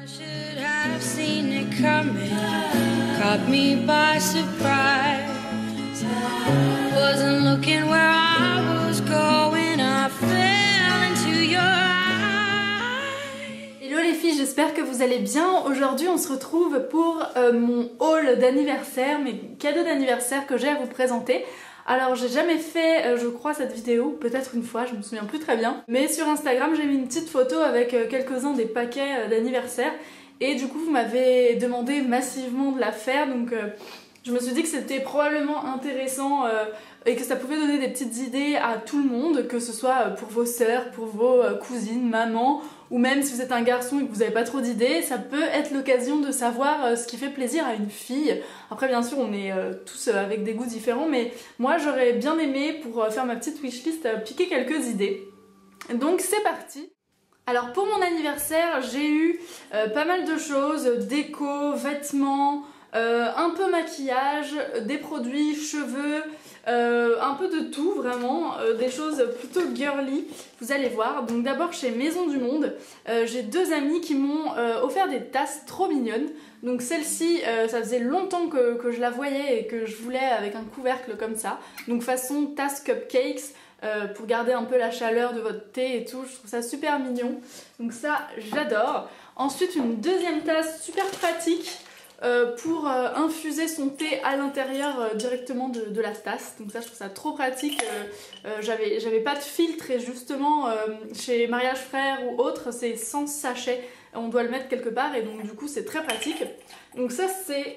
should have seen it coming, caught me by surprise. Wasn't looking where I was going, I fell into your eyes. Hello les filles, j'espère que vous allez bien. Aujourd'hui on se retrouve pour mon haul d'anniversaire, mes cadeaux d'anniversaire que j'ai à vous présenter. Alors j'ai jamais fait, je crois, cette vidéo, peut-être une fois, je me souviens plus très bien. Mais sur Instagram j'ai mis une petite photo avec quelques-uns des paquets d'anniversaire. Et du coup vous m'avez demandé massivement de la faire, donc je me suis dit que c'était probablement intéressant et que ça pouvait donner des petites idées à tout le monde, que ce soit pour vos sœurs, pour vos cousines, mamans, ou même si vous êtes un garçon et que vous n'avez pas trop d'idées, ça peut être l'occasion de savoir ce qui fait plaisir à une fille. Après bien sûr on est tous avec des goûts différents, mais moi j'aurais bien aimé, pour faire ma petite wishlist, piquer quelques idées. Donc c'est parti. Alors pour mon anniversaire j'ai eu pas mal de choses, déco, vêtements, un peu maquillage, des produits, cheveux, un peu de tout vraiment, des choses plutôt girly, vous allez voir. Donc d'abord chez Maison du Monde, j'ai deux amis qui m'ont offert des tasses trop mignonnes. Donc celle-ci, ça faisait longtemps que je la voyais et que je voulais avec un couvercle comme ça. Donc façon tasse cupcakes, pour garder un peu la chaleur de votre thé et tout, je trouve ça super mignon. Donc ça j'adore. Ensuite une deuxième tasse super pratique, pour infuser son thé à l'intérieur directement de la tasse. Donc ça je trouve ça trop pratique. J'avais pas de filtre et justement chez Mariage Frères ou autre c'est sans sachet, on doit le mettre quelque part et donc du coup c'est très pratique. Donc ça c'est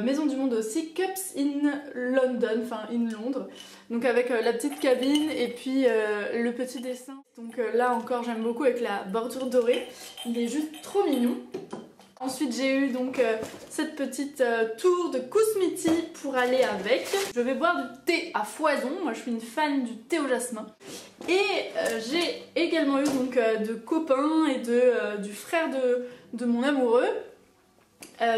Maison du Monde aussi, Cups in London, enfin in Londres. Donc avec la petite cabine et puis le petit dessin. Donc là encore j'aime beaucoup avec la bordure dorée, il est juste trop mignon. Ensuite j'ai eu donc cette petite tour de cosmétique pour aller avec. Je vais boire du thé à foison, moi je suis une fan du thé au jasmin. Et j'ai également eu donc de copains et du frère de mon amoureux.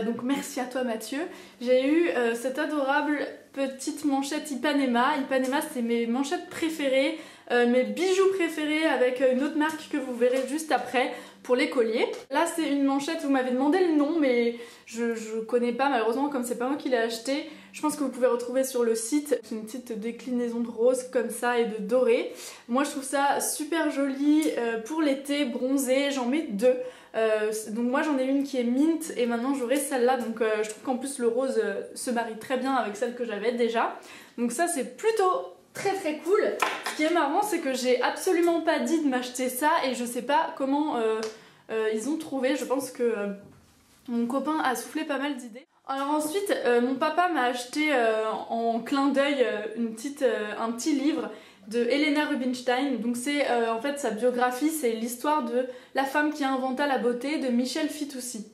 Donc merci à toi Mathieu. J'ai eu cette adorable petite manchette Ipanema. Ipanema c'est mes manchettes préférées, mes bijoux préférés, avec une autre marque que vous verrez juste après pour les colliers. Là c'est une manchette, vous m'avez demandé le nom mais je connais pas malheureusement, comme c'est pas moi qui l'ai acheté. Je pense que vous pouvez retrouver sur le site. C'est une petite déclinaison de rose comme ça et de doré. Moi je trouve ça super joli pour l'été bronzé, j'en mets deux. Donc moi j'en ai une qui est mint et maintenant j'aurai celle-là, donc je trouve qu'en plus le rose se marie très bien avec celle que j'avais déjà. Donc ça c'est plutôt très cool. Ce qui est marrant c'est que j'ai absolument pas dit de m'acheter ça et je sais pas comment ils ont trouvé. Je pense que mon copain a soufflé pas mal d'idées. Alors ensuite mon papa m'a acheté en clin d'œil un petit livre de Helena Rubinstein. Donc c'est en fait sa biographie, c'est l'histoire de la femme qui inventa la beauté de Michel Fitoussi.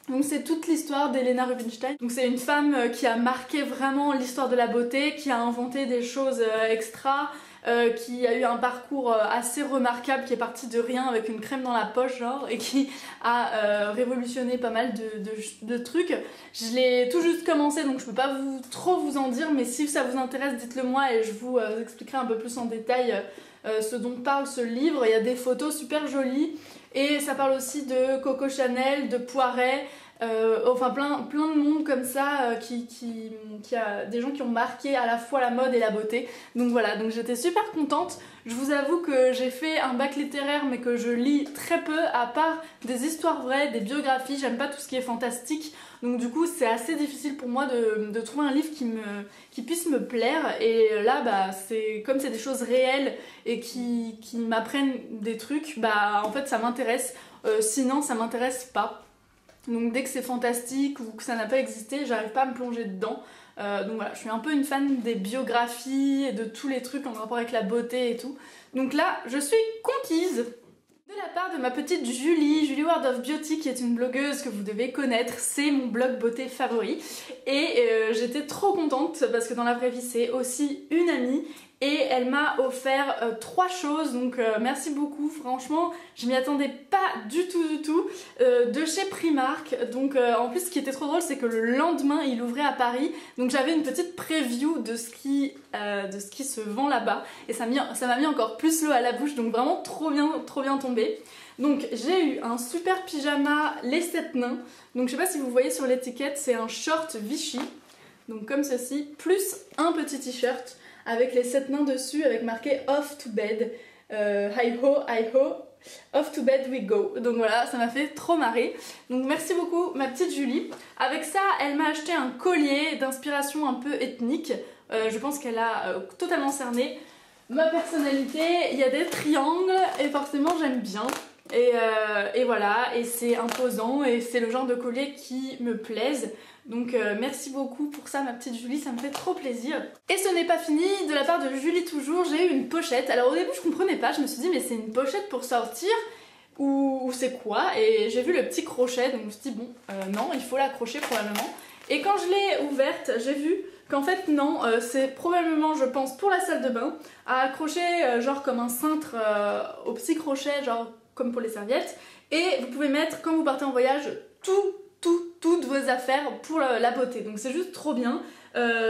Donc c'est toute l'histoire d'Helena Rubinstein. Donc c'est une femme qui a marqué vraiment l'histoire de la beauté, qui a inventé des choses extra, qui a eu un parcours assez remarquable, qui est parti de rien avec une crème dans la poche genre, et qui a révolutionné pas mal de trucs. Je l'ai tout juste commencé donc je peux pas trop vous en dire, mais si ça vous intéresse dites-le moi et je vous expliquerai un peu plus en détail ce dont parle ce livre. Il y a des photos super jolies et ça parle aussi de Coco Chanel, de Poiret, enfin plein de monde comme ça, qui a des gens qui ont marqué à la fois la mode et la beauté. Donc voilà, donc j'étais super contente. Je vous avoue que j'ai fait un bac littéraire mais que je lis très peu, à part des histoires vraies, des biographies. J'aime pas tout ce qui est fantastique, donc du coup c'est assez difficile pour moi de trouver un livre qui puisse me plaire. Et là bah comme c'est des choses réelles et qui m'apprennent des trucs, bah en fait ça m'intéresse, sinon ça m'intéresse pas. Donc dès que c'est fantastique ou que ça n'a pas existé, j'arrive pas à me plonger dedans. Donc voilà, je suis un peu une fan des biographies et de tous les trucs en rapport avec la beauté et tout. Donc là, je suis conquise. De la part de ma petite Julie World of Beauty, qui est une blogueuse que vous devez connaître, c'est mon blog beauté favori. Et j'étais trop contente parce que dans la vraie vie c'est aussi une amie et elle m'a offert 3 choses, donc merci beaucoup, franchement je m'y attendais pas du tout, de chez Primark. Donc en plus ce qui était trop drôle c'est que le lendemain il ouvrait à Paris, donc j'avais une petite preview de ce qui se vend là-bas et ça m'a mis encore plus l'eau à la bouche, donc vraiment trop bien tombé. Donc j'ai eu un super pyjama les 7 nains, donc je sais pas si vous voyez sur l'étiquette, c'est un short Vichy, donc comme ceci, plus un petit t-shirt avec les 7 nains dessus avec marqué off to bed, hi ho, off to bed we go. Donc voilà, ça m'a fait trop marrer. Donc merci beaucoup ma petite Julie. Avec ça, elle m'a acheté un collier d'inspiration un peu ethnique. Je pense qu'elle a totalement cerné ma personnalité. Il y a des triangles et forcément j'aime bien. Et voilà, et c'est imposant et c'est le genre de collier qui me plaise. Donc merci beaucoup pour ça ma petite Julie, ça me fait trop plaisir. Et ce n'est pas fini, de la part de Julie toujours, j'ai eu une pochette. Alors au début je comprenais pas, je me suis dit mais c'est une pochette pour sortir ou c'est quoi? Et j'ai vu le petit crochet, donc je me suis dit bon non, il faut l'accrocher probablement. Et quand je l'ai ouverte, j'ai vu qu'en fait non, c'est probablement je pense pour la salle de bain, à accrocher genre comme un cintre au petit crochet, genre comme pour les serviettes. Et vous pouvez mettre quand vous partez en voyage toutes vos affaires pour la beauté, donc c'est juste trop bien.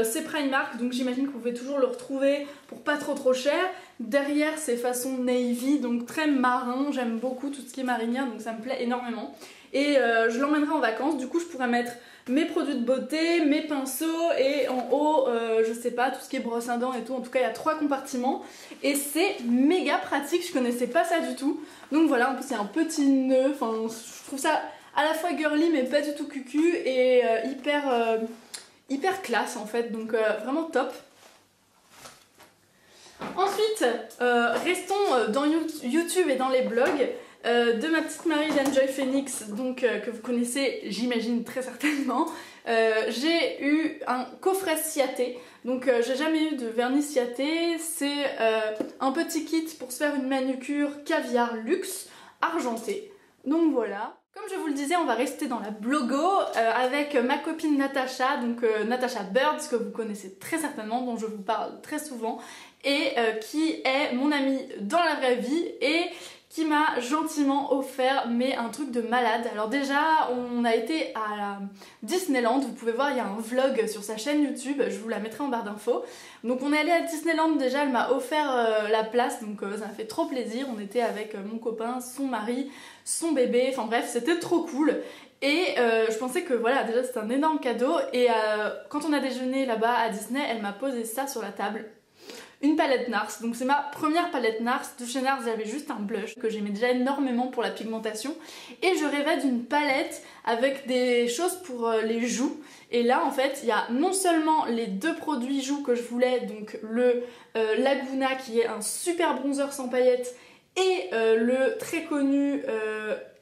C'est Primark, donc j'imagine que vous pouvez toujours le retrouver pour pas trop cher. Derrière c'est façon navy, donc très marin, j'aime beaucoup tout ce qui est marinière, donc ça me plaît énormément. Et je l'emmènerai en vacances, du coup je pourrais mettre mes produits de beauté, mes pinceaux et en haut je sais pas, tout ce qui est brosse à dents et tout. En tout cas il y a 3 compartiments et c'est méga pratique, je connaissais pas ça du tout. Donc voilà, en plus c'est un petit nœud, enfin je trouve ça à la fois girly mais pas du tout cucu et hyper classe en fait, donc vraiment top. Ensuite, restons dans YouTube et dans les blogs de ma petite Marie d'Enjoy Phoenix, donc que vous connaissez j'imagine très certainement. J'ai eu un coffret Ciaté, donc j'ai jamais eu de vernis Ciaté, c'est un petit kit pour se faire une manucure caviar luxe argenté. Donc voilà. Comme je vous le disais, on va rester dans la blogo avec ma copine Natacha, donc Natacha Birds, que vous connaissez très certainement, dont je vous parle très souvent, et qui est mon amie dans la vraie vie et qui m'a gentiment offert un truc de malade. Alors déjà, on a été à Disneyland, vous pouvez voir, il y a un vlog sur sa chaîne YouTube, je vous la mettrai en barre d'infos. Donc on est allé à Disneyland déjà, elle m'a offert la place, donc ça m'a fait trop plaisir. On était avec mon copain, son mari, son bébé, enfin bref, c'était trop cool. Et je pensais que voilà, déjà c'était un énorme cadeau. Et quand on a déjeuné là-bas à Disney, elle m'a posé ça sur la table. Une palette NARS, donc c'est ma première palette NARS. De chez NARS j'avais juste un blush que j'aimais déjà énormément pour la pigmentation et je rêvais d'une palette avec des choses pour les joues. Et là en fait il y a non seulement les 2 produits joues que je voulais, donc le Laguna qui est un super bronzer sans paillettes et le très connu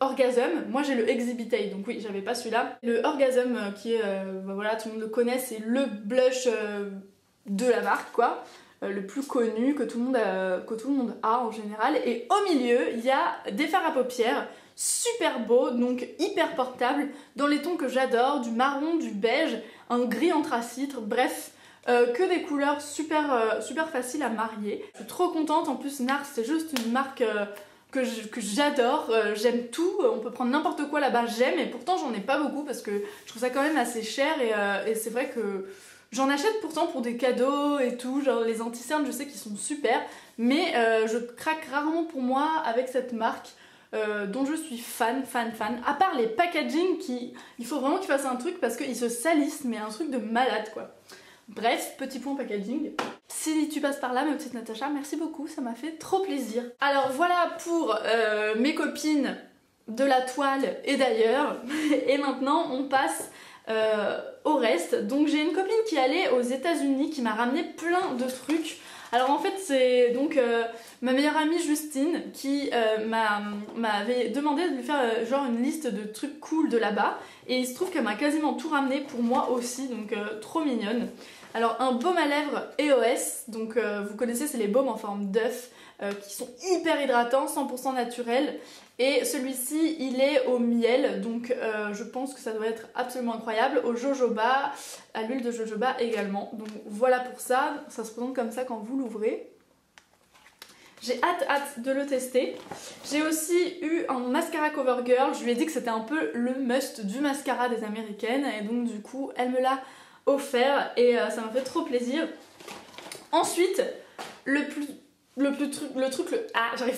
Orgasm. Moi j'ai le Exhibit A, donc oui j'avais pas celui-là. Le Orgasm qui est, voilà, tout le monde le connaît, c'est le blush de la marque quoi. Le plus connu que tout le monde a en général. Et au milieu il y a des fards à paupières super beaux, donc hyper portables, dans les tons que j'adore, du marron, du beige, un gris anthracite, bref que des couleurs super faciles à marier. Je suis trop contente, en plus NARS c'est juste une marque que j'adore, j'aime tout, on peut prendre n'importe quoi là-bas, j'aime, et pourtant j'en ai pas beaucoup parce que je trouve ça quand même assez cher et c'est vrai que j'en achète pourtant pour des cadeaux et tout, genre les anti-cernes je sais qu'ils sont super, mais je craque rarement pour moi avec cette marque dont je suis fan, à part les packaging il faut vraiment qu'ils fassent un truc parce qu'ils se salissent, mais un truc de malade quoi. Bref, petit point packaging. Si tu passes par là ma petite Natacha, merci beaucoup, ça m'a fait trop plaisir. Alors voilà pour mes copines de la toile et d'ailleurs, et maintenant on passe au reste. Donc j'ai une copine qui allait aux États-Unis qui m'a ramené plein de trucs. Alors en fait c'est donc ma meilleure amie Justine qui m'avait demandé de lui faire genre une liste de trucs cool de là-bas et il se trouve qu'elle m'a quasiment tout ramené pour moi aussi, donc trop mignonne. Alors un baume à lèvres EOS, donc vous connaissez, c'est les baumes en forme d'œuf qui sont hyper hydratants, 100% naturels Et celui-ci il est au miel, donc je pense que ça doit être absolument incroyable, au jojoba, à l'huile de jojoba également. Donc voilà pour ça, ça se présente comme ça quand vous l'ouvrez. J'ai hâte de le tester. J'ai aussi eu un mascara CoverGirl, je lui ai dit que c'était un peu le must du mascara des américaines et donc du coup elle me l'a offert et ça m'a fait trop plaisir. Ensuite, j'arrive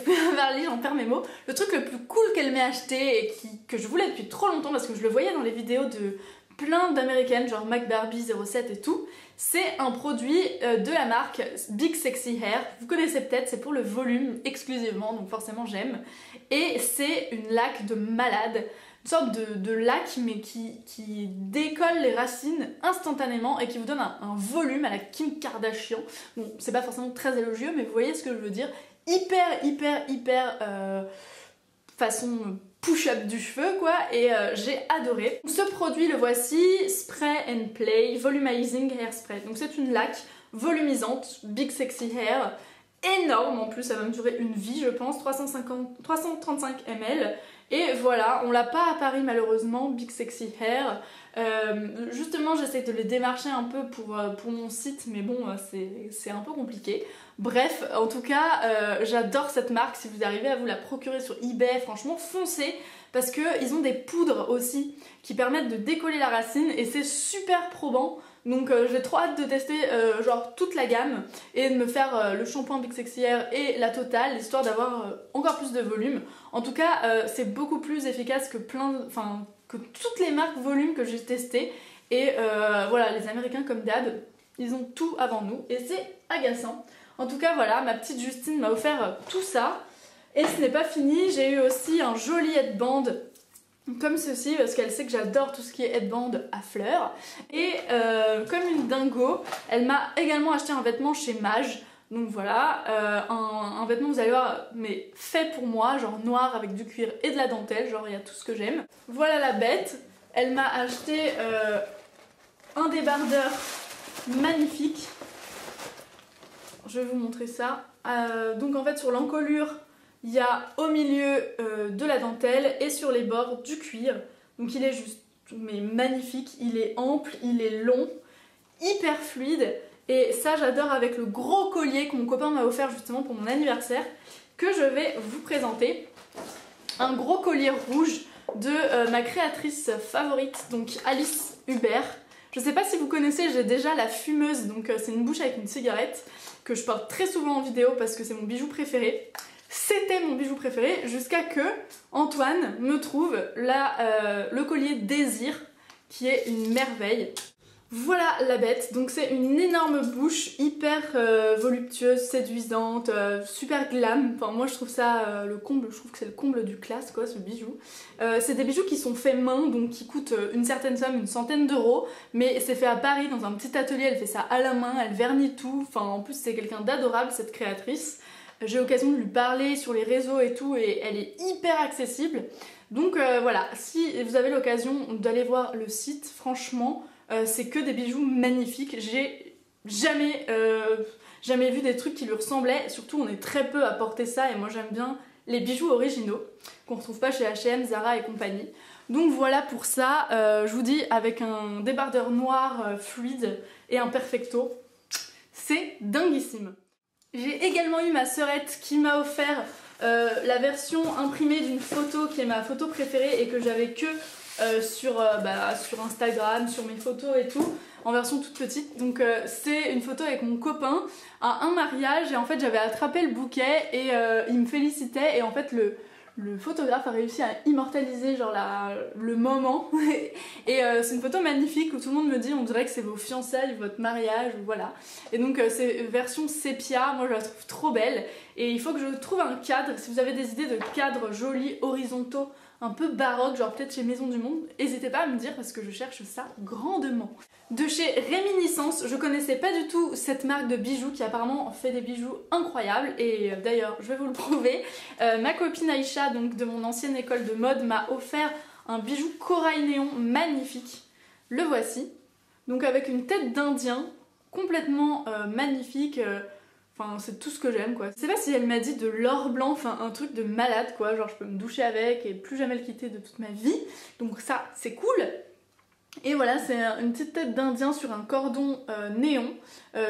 plus à parler, j'en perds mes mots. Le truc le plus cool qu'elle m'ait acheté et que je voulais depuis trop longtemps parce que je le voyais dans les vidéos de plein d'américaines, genre McBarbie07 et tout, c'est un produit de la marque Big Sexy Hair. Vous connaissez peut-être, c'est pour le volume exclusivement, donc forcément j'aime. Et c'est une laque de malade, une sorte de laque mais qui décolle les racines instantanément et qui vous donne un volume à la Kim Kardashian. Bon, c'est pas forcément très élogieux, mais vous voyez ce que je veux dire. Hyper façon push-up du cheveu quoi, et j'ai adoré. Ce produit, le voici, Spray and Play Volumizing Hair Spray. Donc c'est une laque volumisante, Big Sexy Hair, énorme en plus, ça va me durer une vie je pense, 335 ml. Et voilà, on l'a pas à Paris malheureusement, Big Sexy Hair. Justement j'essaie de les démarcher un peu pour mon site, mais bon c'est un peu compliqué. Bref, en tout cas j'adore cette marque. Si vous arrivez à vous la procurer sur eBay, franchement foncez, parce qu'ils ont des poudres aussi qui permettent de décoller la racine et c'est super probant. Donc j'ai trop hâte de tester genre toute la gamme et de me faire le shampoing Big Sexy Hair et la totale, histoire d'avoir encore plus de volume. En tout cas c'est beaucoup plus efficace que que toutes les marques volume que j'ai testées. Et voilà, les Américains comme d'hab, ils ont tout avant nous et c'est agaçant. En tout cas voilà, ma petite Justine m'a offert tout ça. Et ce n'est pas fini, j'ai eu aussi un joli headband comme ceci, parce qu'elle sait que j'adore tout ce qui est headband à fleurs. Et comme une dingo, elle m'a également acheté un vêtement chez Mage. Donc voilà, un vêtement, vous allez voir, mais fait pour moi, genre noir avec du cuir et de la dentelle, genre il y a tout ce que j'aime. Voilà la bête, elle m'a acheté un débardeur magnifique. Je vais vous montrer ça. Donc en fait sur l'encolure, il y a au milieu de la dentelle et sur les bords du cuir. Donc il est juste mais magnifique, il est ample, il est long, hyper fluide. Et ça j'adore avec le gros collier que mon copain m'a offert justement pour mon anniversaire, que je vais vous présenter. Un gros collier rouge de ma créatrice favorite, donc Alice Hubert. Je sais pas si vous connaissez, j'ai déjà la fumeuse, donc c'est une bouche avec une cigarette que je porte très souvent en vidéo parce que c'est mon bijou préféré. C'était mon bijou préféré jusqu'à que Antoine me trouve le collier Désir qui est une merveille. Voilà la bête, donc c'est une énorme bouche hyper voluptueuse, séduisante, super glam. Enfin moi je trouve ça le comble, je trouve que c'est le comble du classe quoi ce bijou. C'est des bijoux qui sont faits main, donc qui coûtent une certaine somme, une centaine d'euros, mais c'est fait à Paris dans un petit atelier, elle fait ça à la main, elle vernit tout, enfin en plus c'est quelqu'un d'adorable cette créatrice. J'ai l'occasion de lui parler sur les réseaux et tout et elle est hyper accessible. Donc voilà, si vous avez l'occasion d'aller voir le site, franchement c'est que des bijoux magnifiques. J'ai jamais vu des trucs qui lui ressemblaient, surtout on est très peu à porter ça et moi j'aime bien les bijoux originaux qu'on retrouve pas chez H&M, Zara et compagnie. Donc voilà pour ça, je vous dis avec un débardeur noir fluide et un perfecto, c'est dinguissime. J'ai également eu ma sœurette qui m'a offert la version imprimée d'une photo qui est ma photo préférée et que j'avais que sur Instagram, sur mes photos et tout, en version toute petite. Donc c'est une photo avec mon copain à un mariage et en fait j'avais attrapé le bouquet et il me félicitait et en fait le photographe a réussi à immortaliser genre le moment et c'est une photo magnifique où tout le monde me dit on dirait que c'est vos fiançailles, votre mariage, voilà. Et donc c'est version sépia, moi je la trouve trop belle et il faut que je trouve un cadre. Si vous avez des idées de cadres jolis, horizontaux, un peu baroque, genre peut-être chez Maison du Monde, n'hésitez pas à me dire parce que je cherche ça grandement. De chez Réminiscence, je connaissais pas du tout cette marque de bijoux qui apparemment fait des bijoux incroyables et d'ailleurs je vais vous le prouver. Ma copine Aïcha, donc de mon ancienne école de mode, m'a offert un bijou corail néon magnifique. Le voici, donc avec une tête d'Indien complètement magnifique. Enfin, c'est tout ce que j'aime quoi. Je sais pas si elle m'a dit de l'or blanc, enfin un truc de malade quoi, genre je peux me doucher avec et plus jamais le quitter de toute ma vie. Donc ça, c'est cool. Et voilà, c'est une petite tête d'Indien sur un cordon néon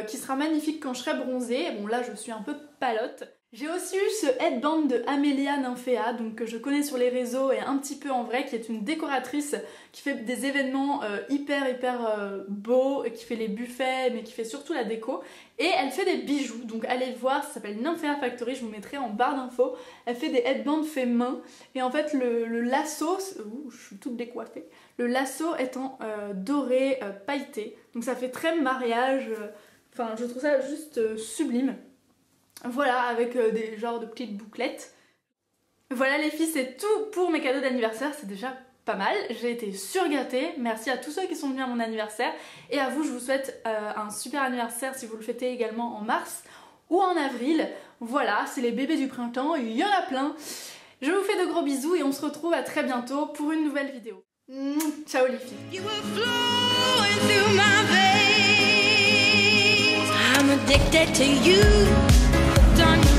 qui sera magnifique quand je serai bronzée. Bon là, je suis un peu palote. J'ai aussi eu ce headband de Amelia Nymphea, donc que je connais sur les réseaux et un petit peu en vrai, qui est une décoratrice qui fait des événements hyper beaux, qui fait les buffets, mais qui fait surtout la déco. Et elle fait des bijoux, donc allez voir, ça s'appelle Nymphea Factory, je vous mettrai en barre d'infos. Elle fait des headbands faits main, et en fait le lasso, ouh, je suis toute décoiffée, le lasso est en doré pailleté, donc ça fait très mariage, enfin je trouve ça juste sublime. Voilà, avec des genres de petites bouclettes. Voilà les filles, c'est tout pour mes cadeaux d'anniversaire, c'est déjà pas mal. J'ai été surgâtée, merci à tous ceux qui sont venus à mon anniversaire. Et à vous, je vous souhaite un super anniversaire si vous le fêtez également en mars ou en avril. Voilà, c'est les bébés du printemps, il y en a plein. Je vous fais de gros bisous et on se retrouve à très bientôt pour une nouvelle vidéo. Ciao les filles. I'm addicted to you. Done.